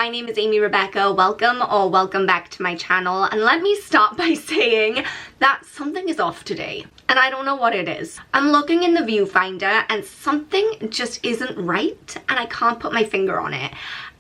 my name is Amy Rebecca. Welcome back to my channel. And let me start by saying that something is off today. And I don't know what it is. I'm looking in the viewfinder and something just isn't right and I can't put my finger on it.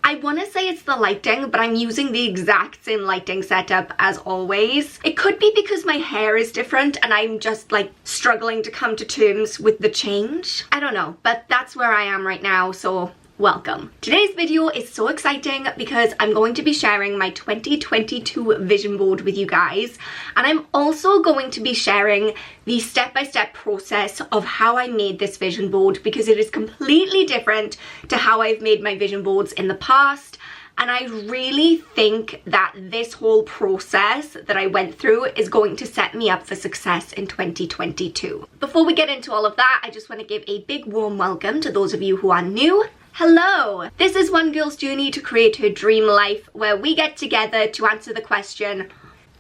I want to say it's the lighting, but I'm using the exact same lighting setup as always. It could be because my hair is different and I'm just like struggling to come to terms with the change. I don't know, but that's where I am right now, so welcome. Today's video is so exciting because I'm going to be sharing my 2022 vision board with you guys, and I'm also going to be sharing the step-by-step process of how I made this vision board, because it is completely different to how I've made my vision boards in the past. And I really think that this whole process that I went through is going to set me up for success in 2022. Before we get into all of that, I just want to give a big warm welcome to those of you who are new. Hello! This is one girl's journey to create her dream life, where we get together to answer the question,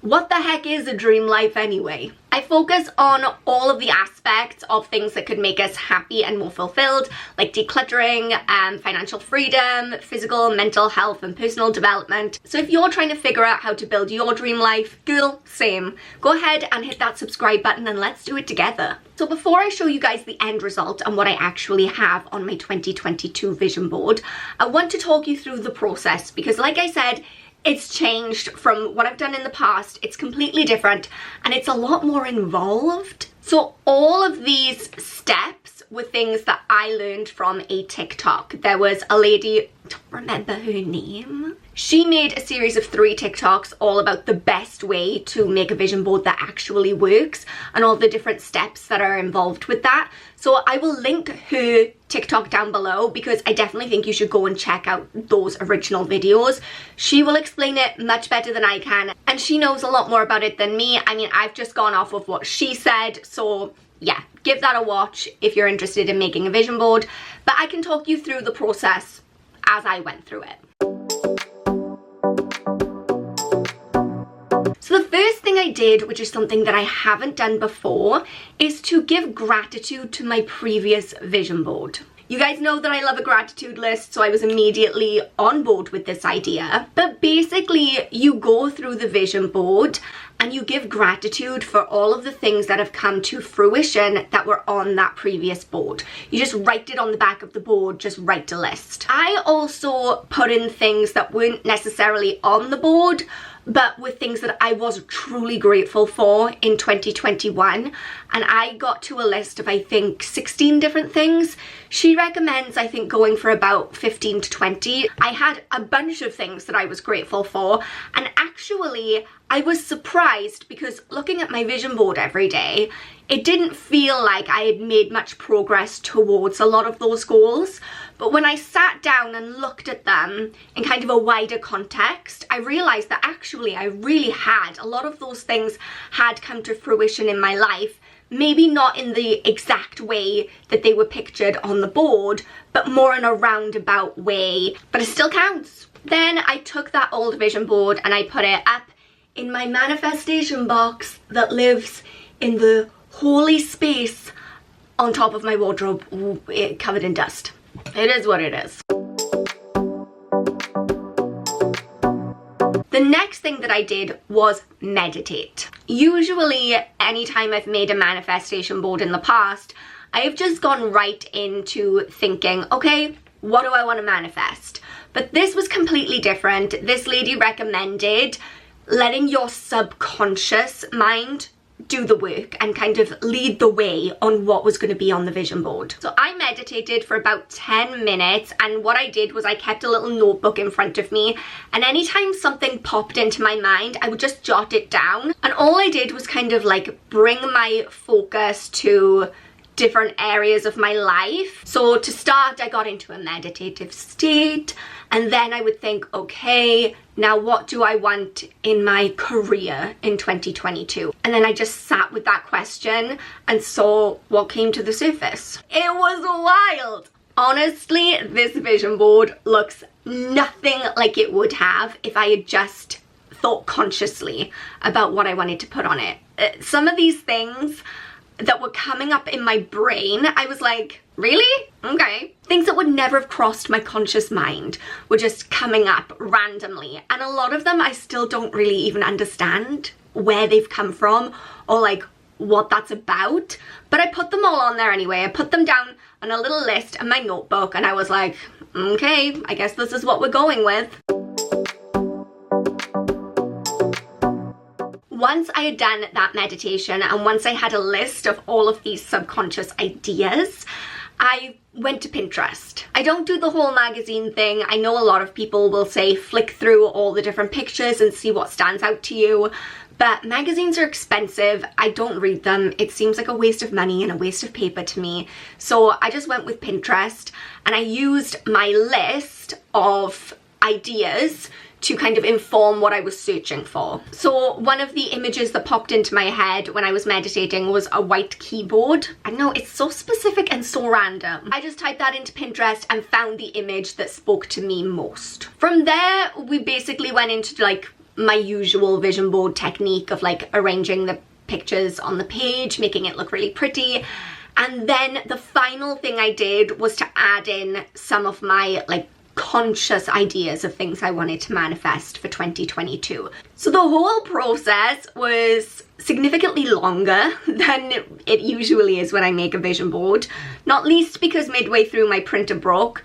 what the heck is a dream life anyway? I focus on all of the aspects of things that could make us happy and more fulfilled, like decluttering, financial freedom, physical, mental health, and personal development. So if you're trying to figure out how to build your dream life, girl, same. Go ahead and hit that subscribe button and let's do it together. So before I show you guys the end result and what I actually have on my 2022 vision board, I want to talk you through the process, because like I said, it's changed from what I've done in the past. It's completely different and it's a lot more involved. So all of these steps were things that I learned from a TikTok. There was a lady, I don't remember her name. She made a series of 3 TikToks all about the best way to make a vision board that actually works and all the different steps that are involved with that. So I will link her TikTok down below, because I definitely think you should go and check out those original videos. She will explain it much better than I can, and she knows a lot more about it than me. I mean, I've just gone off of what she said, so yeah, give that a watch if you're interested in making a vision board. But I can talk you through the process as I went through it. So the first thing I did, which is something that I haven't done before, is to give gratitude to my previous vision board. You guys know that I love a gratitude list, so I was immediately on board with this idea. But basically, you go through the vision board and you give gratitude for all of the things that have come to fruition that were on that previous board. You just write it on the back of the board, just write a list. I also put in things that weren't necessarily on the board, but with things that I was truly grateful for in 2021. And I got to a list of, I think, 16 different things. She recommends, I think, going for about 15 to 20. I had a bunch of things that I was grateful for, and actually I was surprised, because looking at my vision board every day, it didn't feel like I had made much progress towards a lot of those goals. But when I sat down and looked at them in kind of a wider context, I realized that actually I really had a lot of those things had come to fruition in my life. Maybe not in the exact way that they were pictured on the board, but more in a roundabout way, but it still counts. Then I took that old vision board and I put it up in my manifestation box that lives in the holy space on top of my wardrobe, covered in dust. It is what it is. The next thing that I did was meditate. Usually, anytime I've made a manifestation board in the past, I've just gone right into thinking, okay, what do I want to manifest? But this was completely different. This lady recommended letting your subconscious mind do the work and kind of lead the way on what was going to be on the vision board. So I meditated for about 10 minutes, and what I did was I kept a little notebook in front of me, and anytime something popped into my mind, I would just jot it down. And all I did was kind of like bring my focus to different areas of my life. So to start, I got into a meditative state, and then I would think, okay, now what do I want in my career in 2022? And then I just sat with that question and saw what came to the surface. It was wild. Honestly, this vision board looks nothing like it would have if I had just thought consciously about what I wanted to put on it. Some of these things that were coming up in my brain. I was like, really? Okay. Things that would never have crossed my conscious mind were just coming up randomly. And a lot of them I still don't really even understand where they've come from or like what that's about. But I put them all on there anyway. I put them down on a little list in my notebook and I was like, okay, I guess this is what we're going with. Once I had done that meditation and once I had a list of all of these subconscious ideas, I went to Pinterest. I don't do the whole magazine thing. I know a lot of people will say flick through all the different pictures and see what stands out to you, but magazines are expensive. I don't read them. It seems like a waste of money and a waste of paper to me. So I just went with Pinterest and I used my list of ideas to kind of inform what I was searching for. So one of the images that popped into my head when I was meditating was a white keyboard. I know, it's so specific and so random. I just typed that into Pinterest and found the image that spoke to me most. From there, we basically went into like my usual vision board technique of like arranging the pictures on the page, making it look really pretty. And then the final thing I did was to add in some of my like conscious ideas of things I wanted to manifest for 2022. So the whole process was significantly longer than it usually is when I make a vision board, not least because midway through my printer broke,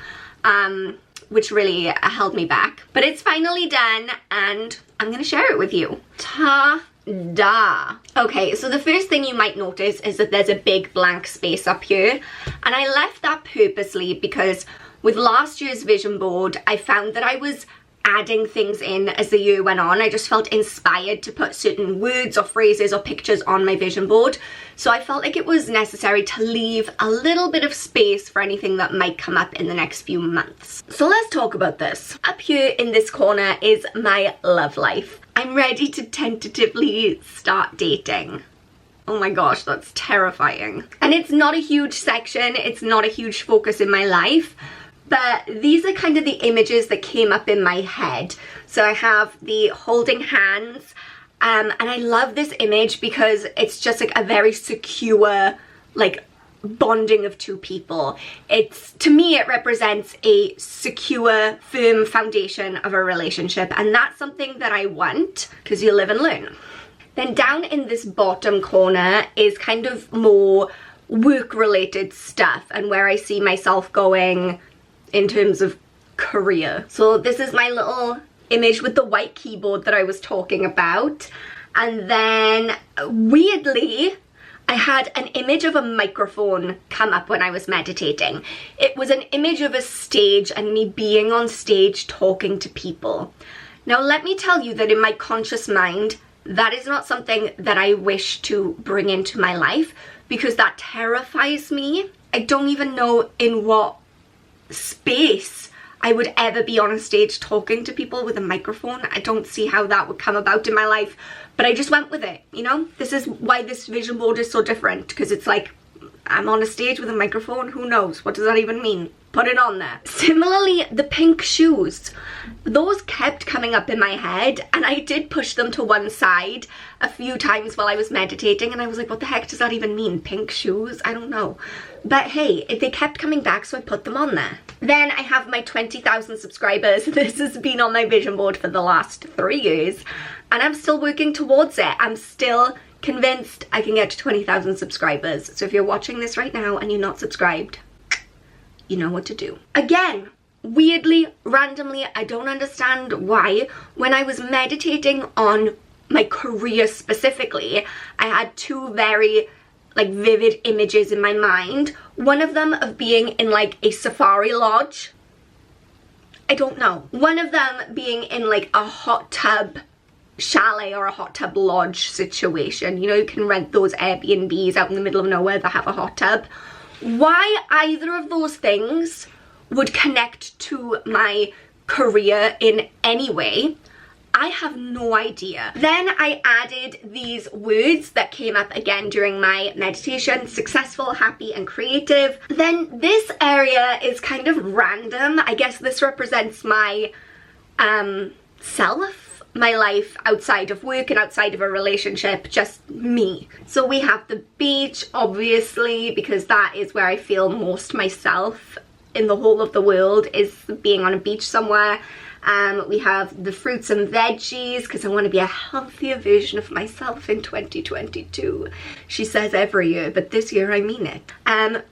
which really held me back. But it's finally done and I'm gonna share it with you. Ta-da! Okay, so the first thing you might notice is that there's a big blank space up here, and I left that purposely because with last year's vision board, I found that I was adding things in as the year went on. I just felt inspired to put certain words or phrases or pictures on my vision board. So I felt like it was necessary to leave a little bit of space for anything that might come up in the next few months. So let's talk about this. Up here in this corner is my love life. I'm ready to tentatively start dating. Oh my gosh, that's terrifying. And it's not a huge section, it's not a huge focus in my life, but these are kind of the images that came up in my head. So I have the holding hands, and I love this image because it's just like a very secure, like, bonding of two people. It's, to me, it represents a secure, firm foundation of a relationship, and that's something that I want, because you live and learn. Then down in this bottom corner is kind of more work-related stuff and where I see myself going in terms of career. So this is my little image with the white keyboard that I was talking about. And then, weirdly, I had an image of a microphone come up when I was meditating. It was an image of a stage and me being on stage talking to people. Now, let me tell you that in my conscious mind, that is not something that I wish to bring into my life because that terrifies me. I don't even know in what space I would ever be on a stage talking to people with a microphone. I don't see how that would come about in my life, but I just went with it, you know? This is why this vision board is so different, because it's like, I'm on a stage with a microphone, who knows? What does that even mean? Put it on there. Similarly, the pink shoes, those kept coming up in my head and I did push them to one side a few times while I was meditating and I was like, what the heck does that even mean? Pink shoes? I don't know. But hey, they kept coming back, so I put them on there. Then I have my 20,000 subscribers. This has been on my vision board for the last 3 years and I'm still working towards it. I'm still convinced I can get to 20,000 subscribers. So if you're watching this right now and you're not subscribed, you know what to do. Again, weirdly, randomly, I don't understand why, when I was meditating on my career specifically, I had two very like vivid images in my mind. One of them of being in like a safari lodge. I don't know. One of them being in like a hot tub chalet or a hot tub lodge situation. You know, you can rent those Airbnbs out in the middle of nowhere that have a hot tub. Why either of those things would connect to my career in any way, I have no idea. Then I added these words that came up again during my meditation: successful, happy, and creative. Then this area is kind of random. I guess this represents my self my life outside of work and outside of a relationship, just me. So we have the beach, obviously, because that is where I feel most myself in the whole of the world, is being on a beach somewhere. We have the fruits and veggies, because I want to be a healthier version of myself in 2022. She says every year, but this year I mean it.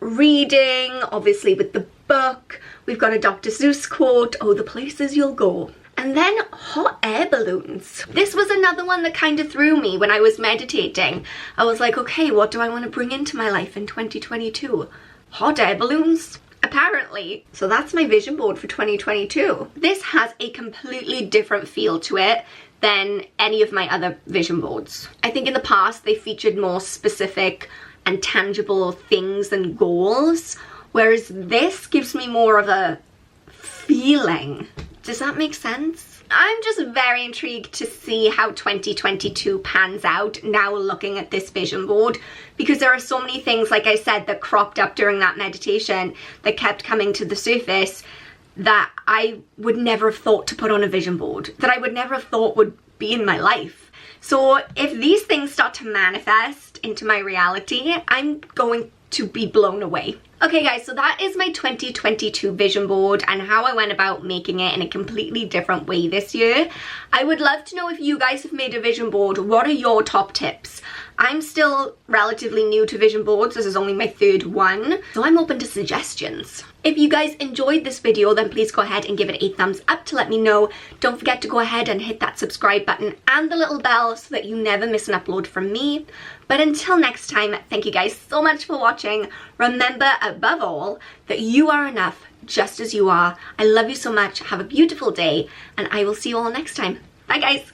Reading, obviously, with the book. We've got a Dr. Seuss quote, "Oh, the places you'll go." And then hot air balloons. This was another one that kind of threw me when I was meditating. I was like, okay, what do I want to bring into my life in 2022? Hot air balloons, apparently. So that's my vision board for 2022. This has a completely different feel to it than any of my other vision boards. I think in the past they featured more specific and tangible things and goals, whereas this gives me more of a feeling. Does that make sense? I'm just very intrigued to see how 2022 pans out now looking at this vision board, because there are so many things, like I said, that cropped up during that meditation that kept coming to the surface that I would never have thought to put on a vision board, that I would never have thought would be in my life. So if these things start to manifest into my reality, I'm going to be blown away. Okay guys, so that is my 2022 vision board and how I went about making it in a completely different way this year. I would love to know if you guys have made a vision board. What are your top tips? I'm still relatively new to vision boards. This is only my third one, so I'm open to suggestions. If you guys enjoyed this video, then please go ahead and give it a thumbs up to let me know. Don't forget to go ahead and hit that subscribe button and the little bell so that you never miss an upload from me. But until next time, thank you guys so much for watching. Remember, above all, that you are enough just as you are. I love you so much. Have a beautiful day, and I will see you all next time. Bye guys.